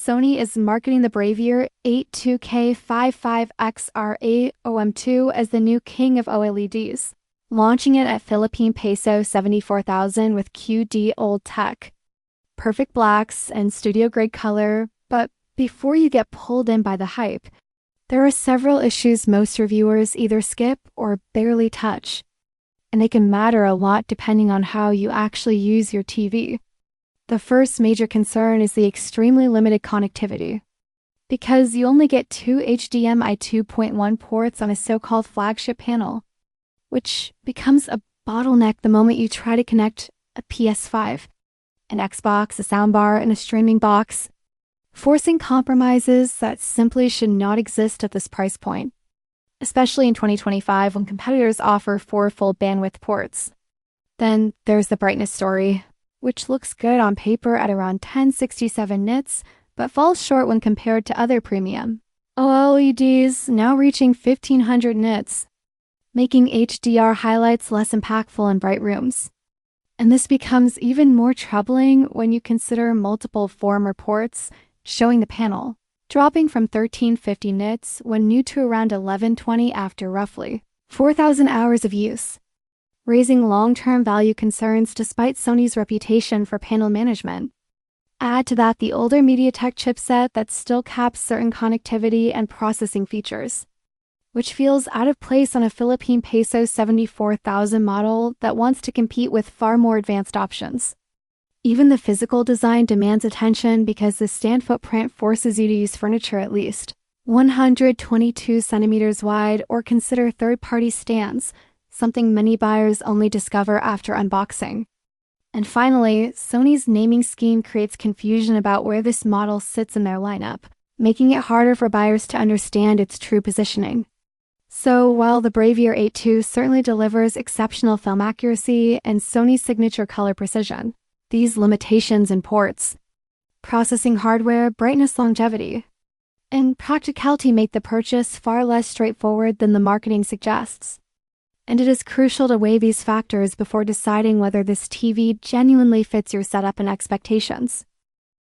Sony is marketing the BRAVIA 82K55XR8OM2 as the new king of OLEDs, launching it at Philippine peso 74,000 with QD old tech, perfect blacks, and studio-grade color. But before you get pulled in by the hype, there are several issues most reviewers either skip or barely touch, and they can matter a lot depending on how you actually use your TV. The first major concern is the extremely limited connectivity. Because you only get two HDMI 2.1 ports on a so-called flagship panel, which becomes a bottleneck the moment you try to connect a PS5, an Xbox, a soundbar, and a streaming box, forcing compromises that simply should not exist at this price point, especially in 2025 when competitors offer 4 full bandwidth ports. Then there's the brightness story, which looks good on paper at around 1067 nits, but falls short when compared to other premium OLEDs now reaching 1500 nits, making HDR highlights less impactful in bright rooms. And this becomes even more troubling when you consider multiple forum reports showing the panel dropping from 1350 nits when new to around 1120 after roughly 4,000 hours of use, raising long-term value concerns despite Sony's reputation for panel management. Add to that the older MediaTek chipset that still caps certain connectivity and processing features, which feels out of place on a Philippine peso 74,000 model that wants to compete with far more advanced options. Even the physical design demands attention because the stand footprint forces you to use furniture at least 122 centimeters wide or consider third-party stands, something many buyers only discover after unboxing. And finally, Sony's naming scheme creates confusion about where this model sits in their lineup, making it harder for buyers to understand its true positioning. So while the BRAVIA 82 certainly delivers exceptional film accuracy and Sony's signature color precision, these limitations in ports, processing hardware, brightness, longevity, and practicality make the purchase far less straightforward than the marketing suggests. And it is crucial to weigh these factors before deciding whether this TV genuinely fits your setup and expectations.